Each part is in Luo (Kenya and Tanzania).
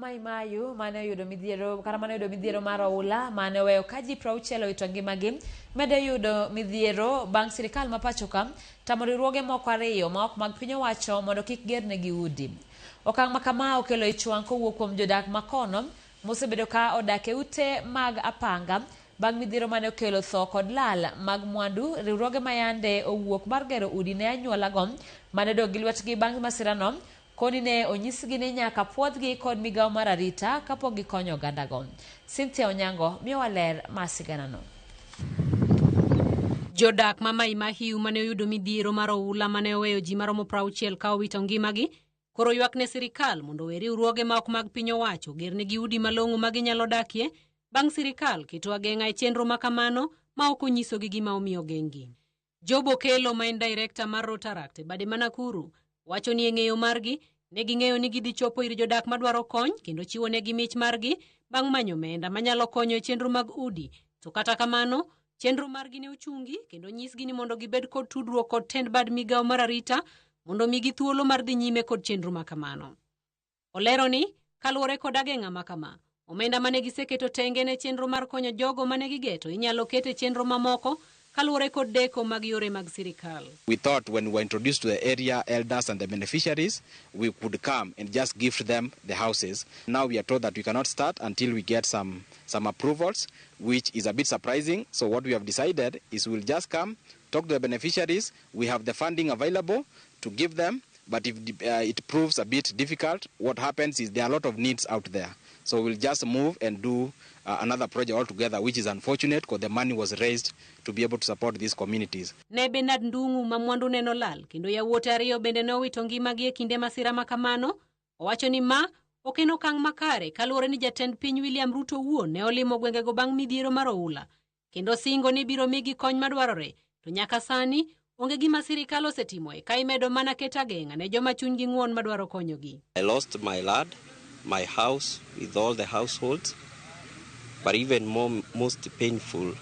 Mai Mahiu mane oyudo midhiero kata mane oyudo midhiero mar oula mane oweyo ka ji 60 owito ngimagi medo yudo midhiero bang' sirkal ma pacho ka tamo riwruoge moko ariyo ma ok mag piny owacho mondo kik gernegi udi. Okang' ma kama okelo ichwang' kowuok kuom jodak ma kono mosebedo ka odak e ute mag apanga bang' midhiero mane okelo tho kod lal mag mwandu. Riwruoge ma yande owuok mar gero udi ne anyuolago mane dog gi lwetgi bang' masirano koni ne onyisgi ni nyaka puodhgi kod migawo mar arita kapok gikonyo ogandago. Cynthia Onyango miyowa ler masiganano. Jodak ma Mai Mahiu mane oyudo midhiero mar oula mane oweyo ji maromo 60 ka owito ngimagi koro ywak ne sirkal mondo owe riwruoge ma ok mag piny owacho gernegi udi malong'o ma ginyalo dakie bang' sirkal keto ageng'a e chenro ma kamano ma ok onyisogi gima omiyo geng'gi. Jobo Kelo ma en director mar Rotaract e bade ma Nakuru wacho ni e ng'eyo margi ne ging'eyo ni gidhi chopo ir jodak madwaro kony kendo chiwo negi mich margi bang' manyo omenda manyalo konyo e chenro mag udi. To kata kamano chenro margi ne ochungi kendo nyisgi ni mondo gibed kod tudruok kod tend bad migawo mar arita mondo migi thuolo mar dhi nyime kod chenro ma kamano. Olero ni kaluwore kod ageng'a ma kama omenda mane giseketo tenge ne chenro mar konyo jogo mane gigeto inyalo kete chenro mamoko kaluwore kod deko mag yore mag sirkal. We thought when we were introduced to the area elders and the beneficiaries, we could come and just gift them the houses. Now we are told that we cannot start until we get some approvals, which is a bit surprising. So what we have decided is we'll just come, talk to the beneficiaries. We have the funding available to give them, but if it proves a bit difficult, what happens is there are a lot of needs out there. So we'll just move and do another project altogether, which is unfortunate because the money was raised to be able to support these communities. Ne Benard Ndung'u ma mwandu neno lal kendo yawuote ariyo bende ne owito ngimagi e kinde masira ma kamano. Owacho ni ma ok en okang' makare kaluwore ni jatend piny William Ruto wuon ne olimo gwengego bang' midhiero mar oula kendo singo ni biro migi kony madwarore. To nyaka sani onge gima sirkal osetimo ka imedo mana keto ageng'a ne joma chunygi ng'won madwaro konyogi. I lost my lad, my house with all the households, but even most painful,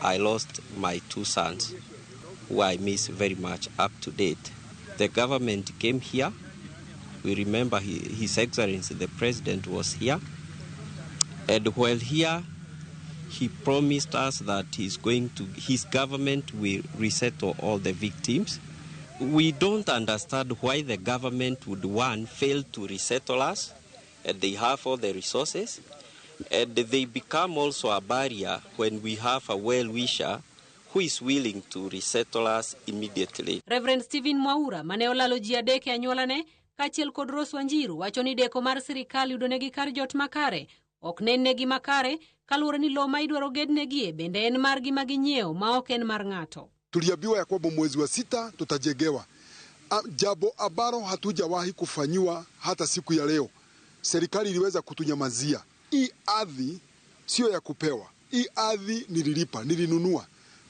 I lost my 2 sons, who I miss very much up to date. The government came here. We remember His Excellency the President was here. And while here, he promised us that his government will resettle all the victims. We don't understand why the government would, one, fail to resettle us, and they have all the resources. And they become also a barrier when we have a well-wisher who is willing to resettle us immediately. Reverend Stephen Mwaura mane olalo ji adek e anyuolane kaachiel kod Rose Wanjiru wacho ni deko mar sirkal yudonegi kar jot makare ok nennegi makare kaluwore ni lo ma idwaro gednegie bende en margi ma ginyiewo ma ok en mar ng'ato. Tuliambiwa ya kwamba mwezi wa 6 tutajengewa. Jambo ambalo hatujawahi kufanyiwa hata siku ya leo. Serikali iliweza kutunyamazia. Hii ardhi sio ya kupewa. Hii ardhi nililipa, nilinunua.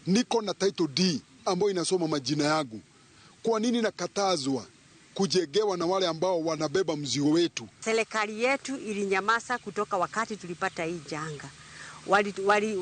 Niko na title D ambayo inasoma majina yangu. Kwa nini nakatazwa kujengewa na wale ambao wanabeba mzigo wetu? Serikali yetu ilinyamaza kutoka wakati tulipata hii janga.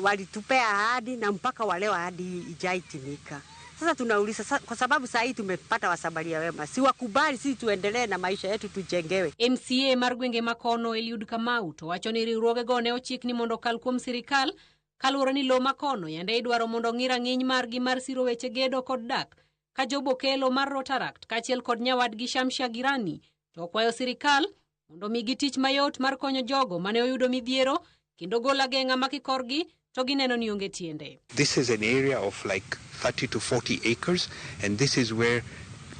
Walitupea ahadi na mpaka waleo ahadi ijaitimika. Sasa tunauliza kwa sababu saa hii tumepata wasabaria wema. Si wakubali sisi tuendelee na maisha yetu tujengewe. MCA mar gwenge makono Eliud Kamau to wacho ni riwruoge go ne ochik ni mondo kal kuom sirkal kaluwore ni lo makono yande idwaro mondo ng'ira ng'iny margi mar siro weche gedo kod dak. Ka Jobo Kelo mar Rotaract kaachiel kod nyawadgi Shamsha Girani to okwayo sirkal mondo migi tich mayot mar konyo jogo mane oyudo midhiero kendo gol ageng'a makikorgi to gineno ni onge tiende. This is an area of like 30 to 40 acres, and this is where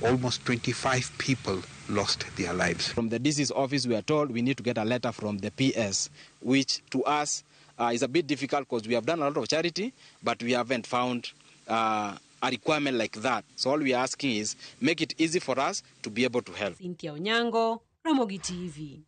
almost 25 people lost their lives. From the DC's office, we are told we need to get a letter from the PS, which to us is a bit difficult because we have done a lot of charity, but we haven't found a requirement like that. So all we are asking is make it easy for us to be able to help. Cynthia Onyango, Ramogi TV.